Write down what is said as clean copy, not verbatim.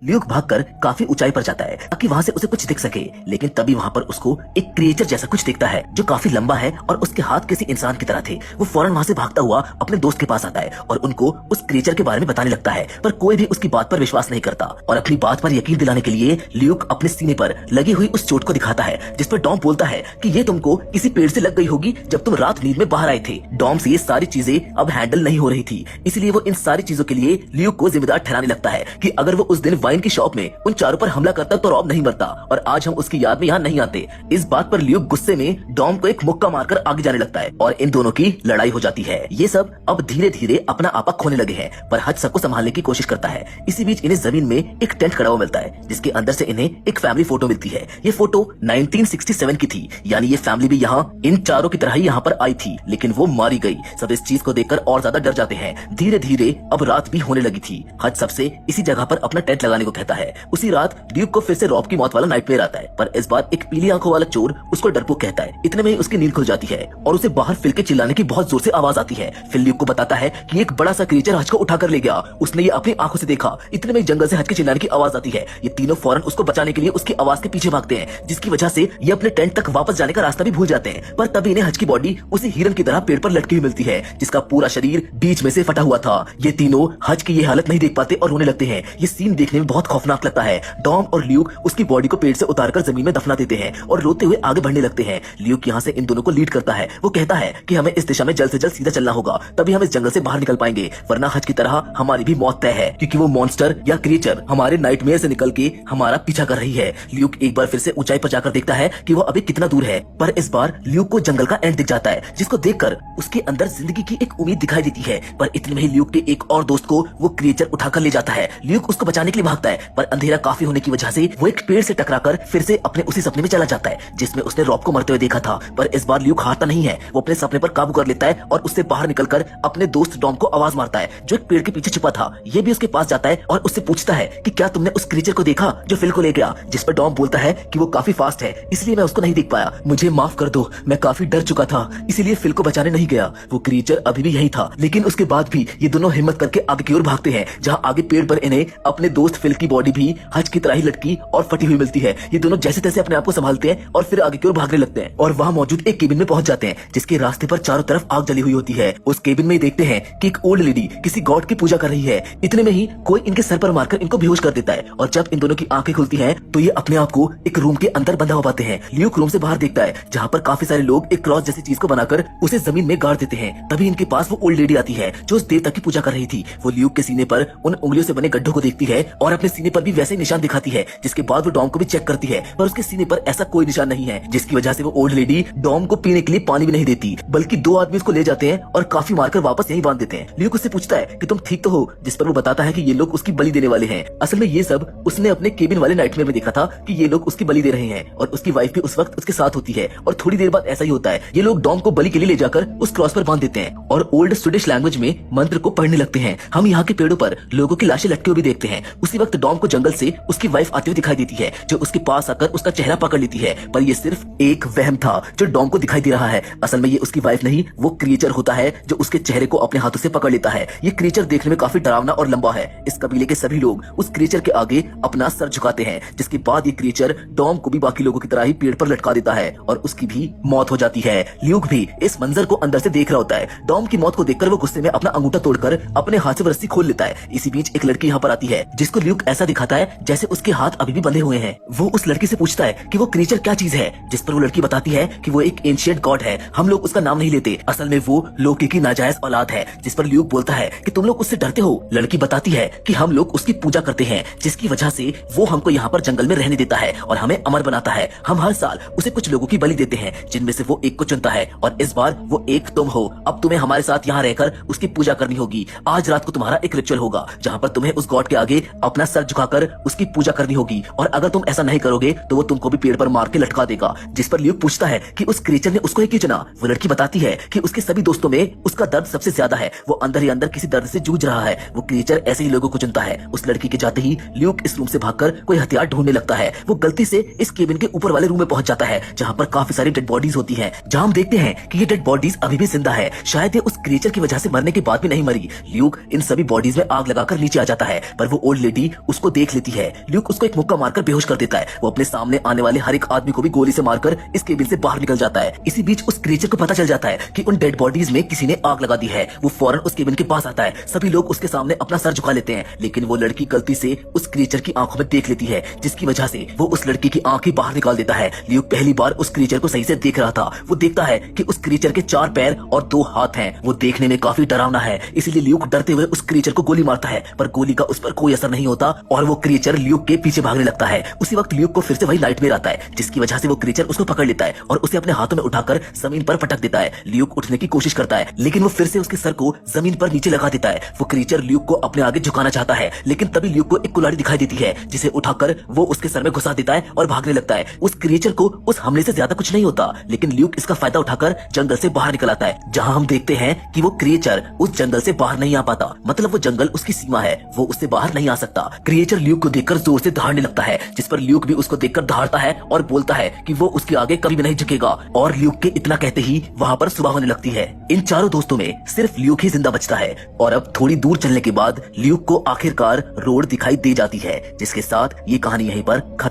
Luke भागकर काफी ऊंचाई पर जाता है ताकि वहां से उसे कुछ दिख सके, लेकिन तभी वहां पर उसको एक क्रिएचर जैसा कुछ दिखता है जो काफी लंबा है और उसके हाथ किसी इंसान की तरह थे। वो फौरन वहां से भागता हुआ अपने दोस्त के पास आता है और उनको उस क्रिएचर के बारे में बताने लगता है, पर कोई भी उसकी बात पर विश्वास नहीं करता और अपनी बात पर यकीन दिलाने के लिए ल्यूक अपने सीने पर लगी हुई उस चोट को दिखाता है, जिस पर डॉम बोलता है कि ये तुमको किसी पेड़ से लग गई होगी जब तुम रात नींद में बाहर आए थे। डॉम से ये सारी चीजें अब हैंडल नहीं हो रही थी, इसलिए वो इन सारी चीजों के लिए ल्यूक को जिम्मेदार ठहराने लगता है कि अगर वो उस दिन वाइन की शॉप में उन चारों पर हमला करता तो रॉब नहीं मरता और आज हम उसकी याद में यहाँ नहीं आते। इस बात पर ल्यूक गुस्से में डॉम को एक मुक्का मारकर आगे जाने लगता है और इन दोनों की लड़ाई हो जाती है। ये सब अब धीरे धीरे अपना आपा खोने लगे हैं, पर हज सबको संभालने की कोशिश करता है। इसी बीच इन्हें जमीन में एक टेंट खड़ा हुआ मिलता है जिसके अंदर से इन्हें एक फैमिली फोटो मिलती है। ये फोटो 1967 की थी, यानी ये फैमिली भी यहाँ इन चारों की तरह ही यहाँ पर आई थी, लेकिन वो मारी गई। सब इस चीज को देखकर और ज्यादा डर जाते हैं। धीरे धीरे अब रात भी होने लगी थी। हज सबसे इसी जगह पर अपना टेंट लगाने को कहता है। उसी रात ड्यूक को फिर से रॉब की मौत वाला नाइटमेयर आता है, पर इस बार एक पीली आंखों वाला चोर उसको डरपोक कहता है। इतने में ही उसकी नींद खुल जाती है और उसे बाहर फिल के चिल्लाने की बहुत जोर से आवाज आती है। फिल ड्यूक को बताता है कि एक बड़ा सा क्रीचर हज को उठाकर ले गया, उसने ये अपनी आंखों से देखा। इतने में जंगल से हज के चिल्लाने की आवाज आती है। ये तीनों फौरन उसको बचाने के लिए उसकी आवाज के पीछे भागते हैं, जिसकी वजह से ये अपने टेंट तक वापस जाने का रास्ता भी भूल जाते हैं। पर तभी इन्हें हज की बॉडी उसी हिरन की तरह पेड़ पर लटकी हुई मिलती है, जिसका पूरा शरीर बीच में से फटा हुआ था। ये तीनों हज की ये हालत नहीं देख पाते और रोने लगते हैं। ये सीन देखने में बहुत खौफनाक लगता है। डॉम और ल्यूक उसकी बॉडी को पेड़ से उतारकर जमीन में दफना देते हैं और रोते हुए आगे बढ़ने लगते हैं। ल्यूक यहाँ से इन दोनों को लीड करता है। वो कहता है कि हमें इस दिशा में जल्द से जल्द सीधा चलना होगा, तभी हम इस जंगल से बाहर निकल पाएंगे, वरना हज की तरह हमारी भी मौत तय है, क्योंकि वो मॉन्स्टर या क्रिएचर हमारे नाइटमेयर से निकल के हमारा पीछा कर रही है। ल्यूक एक बार फिर से ऊंचाई पर जाकर देखता है कि वो अभी कितना दूर है, पर इस बार ल्यूक को जंगल का एंड दिख जाता है, जिसको देखकर उसके अंदर जिंदगी की एक उम्मीद दिखाई देती है। पर इतने में ही ल्यूक के एक और दोस्त को वो क्रिएचर उठाकर ले जाता है। ल्यूक उसको बचाने के लिए भागता है, पर अंधेरा काफी होने की वजह से वो एक पेड़ से टकराकर फिर से अपने उसी सपने में चला जाता है जिसमें उसने रॉब को मरते हुए देखा था। पर इस बार ल्यूक हारता नहीं है। वो अपने सपने पर काबू कर लेता है और उससे बाहर निकलकर अपने दोस्त डॉम को आवाज मारता है, जो एक पेड़ के पीछे छुपा था। ये भी उसके पास जाता है और उससे पूछता है कि क्या तुमने उस क्रिएचर को देखा जो फिल को ले गया, जिस पर डॉम बोलता है कि वो काफी फास्ट है, इसलिए मैं उसको नहीं देख पाया, मुझे माफ कर दो, मैं काफी डर चुका था, इसीलिए फिल को बचाने नहीं गया। वो क्रिएचर अभी भी यही था, लेकिन उसके बाद भी ये दोनों हिम्मत करके आगे की ओर भागते हैं, जहाँ आगे पेड़ पर इन्हें अपने दोस्त फिल की बॉडी भी हज की तरह ही लटकी और फटी हुई मिलती है। ये दोनों जैसे तैसे अपने आप को संभालते हैं और फिर आगे की ओर भागने लगते हैं और वहाँ मौजूद एक केबिन में पहुंच जाते हैं, जिसके रास्ते पर चारों तरफ आग जली हुई होती है। उस केबिन में देखते हैं कि एक ओल्ड लेडी किसी गॉड की पूजा कर रही है। इतने में ही कोई इनके सर पर मारकर इनको बेहोश कर देता है और जब इन दोनों की आंखें खुलती हैं तो ये अपने आप को एक रूम के अंदर बंधा हुआ पाते हैं। ल्यूक रूम से बाहर देखता है, जहाँ पर काफी सारे लोग एक क्रॉस जैसी चीज को बनाकर उसे जमीन में गाड़ देते हैं। तभी इनके पास वो ओल्ड लेडी आती है जो उस देवता की पूजा कर रही थी। वो ल्यूक के सीने पर उन उंगलियों से बने गड्ढों को देखती है और अपने सीने पर भी वैसे ही निशान दिखाती है, जिसके बाद वो डॉम को भी चेक करती है, पर उसके सीने पर ऐसा कोई निशान नहीं है, जिसकी वजह से वो ओल्ड लेडी डॉम को पीने के लिए पानी भी नहीं देती, बल्कि दो आदमी उसको ले जाते हैं और काफी मारकर वापस यहीं बांध देते हैं। ल्यूक उससे पूछता है कि तुम ठीक तो हो, जिस पर वो बताता है कि ये लोग उसकी बलि देने वाले हैं। असल में ये सब उसने अपने केबिन वाले नाइटमेयर में देखा था कि ये लोग उसकी बलि दे रहे हैं और उसकी वाइफ भी उस वक्त उसके साथ होती है। और थोड़ी देर बाद ऐसा ही होता है, ये लोग डॉम को बलि के लिए ले जाकर उस क्रॉस पर बांध देते हैं और ओल्ड स्वीडिश लैंग्वेज में मंत्र को पढ़ने लगते हैं। हम यहाँ के पेड़ों पर लोगों की लाशें लटके हुए भी देखते हैं। उसी वक्त डॉम को जंगल से उसकी वाइफ आती हुई दिखाई देती है, जो उसके पास आकर उसका चेहरा पकड़ लेती है, पर ये सिर्फ एक वहम था जो डॉम को दिखाई दे रहा है। असल में ये उसकी वाइफ नहीं, वो क्रिएचर होता है जो उसके चेहरे को अपने हाथों से पकड़ लेता है। ये क्रिएचर देखने में काफी डरावना और लंबा है। इस कबीले के सभी लोग उस क्रिएचर के आगे अपना सर झुकाते हैं, जिसके बाद ये क्रिएचर डॉम को भी बाकी लोगों की तरह ही पेड़ पर लटका देता है और उसकी भी मौत हो जाती है। ल्यूक भी इस मंजर को अंदर से देख रहा होता है। डॉम की मौत को देखकर वो गुस्से में अपना अंगूठा तोड़कर अपने हाथ से रस्सी खोल लेता है। इसी बीच एक लड़की यहाँ पर आती है, जिसको ल्यूक ऐसा दिखाता है जैसे उसके हाथ अभी भी बंधे हुए हैं। वो उस लड़की से पूछता है कि वो क्रिएचर क्या चीज है, जिस पर वो लड़की बताती है कि वो एक एंशिएंट गॉड है, हम लोग उसका नाम नहीं लेते, असल में वो लोकी की नाजायज औलाद है। जिस पर ल्यूक बोलता है कि तुम लोग उससे डरते हो। लड़की बताती है कि हम लोग उसकी पूजा करते हैं, जिसकी वजह से वो हमको यहाँ पर जंगल में रहने देता है और हमें अमर बनाता है। हम हर साल उसे कुछ लोगों की बलि देते हैं, जिनमें से वो एक को चुनता है और इस बार वो एक तुम हो। अब तुम्हें हमारे साथ यहाँ रहकर उसकी पूजा करनी होगी। आज रात को तुम्हारा एक रिचुअल होगा, जहाँ पर तुम्हें उस गॉड के आगे अपना सर झुकाकर उसकी पूजा करनी होगी, और अगर तुम ऐसा नहीं करोगे तो वो तुमको भी पेड़ पर मार के लटका देगा। जिस पर ल्यूक पूछता है कि उस क्रिएचर ने उसको ही क्यों चुना। वो लड़की बताती है कि उसके सभी दोस्तों में उसका दर्द सबसे ज्यादा है, वो अंदर ही अंदर किसी दर्द से जूझ रहा है। वो क्रिएचर ऐसे ही लोगों को चुनता है। उस लड़की के जाते ही ल्यूक इस रूम से भागकर कोई हथियार ढूंढने लगता है। वो गलती से इस केबिन के ऊपर वाले रूम में पहुंच जाता है, जहाँ पर काफी सारी डेड बॉडीज होती हैं। जहाँ हम देखते हैं कि ये डेड बॉडीज अभी भी जिंदा है, शायद ये उस क्रिएचर की वजह से मरने के बाद भी नहीं मरी। ल्यूक इन सभी बॉडीज में आग लगाकर नीचे आ जाता है, पर वो ओल्ड लेडी भी उसको देख लेती है। ल्यूक उसको एक मुक्का मारकर बेहोश कर देता है। वो अपने सामने आने वाले हर एक आदमी को भी गोली से मारकर इस केबिन से बाहर निकल जाता है। इसी बीच उस क्रिएचर को पता चल जाता है कि उन डेड बॉडीज में किसी ने आग लगा दी है। वो फौरन उस केबिन के पास आता है। सभी लोग उसके सामने अपना सर झुका लेते हैं, लेकिन वो लड़की गलती से उस क्रिएचर की आंखों में देख लेती है, जिसकी वजह से वो उस लड़की की आंखें बाहर निकाल देता है। ल्यूक पहली बार उस क्रिएचर को सही से देख रहा था। वो देखता है कि उस क्रिएचर के 4 पैर और 2 हाथ हैं। वो देखने में काफी डरावना है, इसलिए ल्यूक डरते हुए उस क्रिएचर को गोली मारता है, पर गोली का उस पर कोई असर नहीं होता और वो क्रिएचर ल्यूक के पीछे भागने लगता है। उसी वक्त ल्यूक को फिर से वही नाइटमेयर आता है, जिसकी वजह से वो क्रिएचर उसको पकड़ लेता है और उसे अपने हाथों में उठाकर जमीन पर पटक देता है। ल्यूक उठने की कोशिश करता है, लेकिन वो फिर से उसके सर को जमीन पर नीचे लगा देता है। वो क्रिएचर ल्यूक को अपने आगे झुकाना चाहता है, लेकिन तभी ल्यूक को एक कुल्हाड़ी दिखाई देती है, जिसे उठाकर वो उसके सर में घुसा देता है और भागने लगता है। उस क्रिएचर को उस हमले से ज्यादा कुछ नहीं होता, लेकिन ल्यूक इसका फायदा उठाकर जंगल से बाहर निकल आता है, जहां हम देखते हैं कि वो क्रिएचर उस जंगल से बाहर नहीं आ पाता। मतलब वो जंगल उसकी सीमा है, वो उससे बाहर नहीं आ सकता। क्रिएचर ल्यूक को देखकर जोर से दहाड़ने लगता है, जिस पर ल्यूक भी उसको देखकर दहाड़ता है और बोलता है कि वो उसके आगे कभी भी नहीं झुकेगा। और ल्यूक के इतना कहते ही वहां पर सुबह होने लगती है। इन चारों दोस्तों में सिर्फ ल्यूक ही जिंदा बचता है और अब थोड़ी दूर चलने के बाद ल्यूक को आखिरकार रोड दिखाई दे जाती है, जिसके साथ ये कहानी यहीं पर खत्म।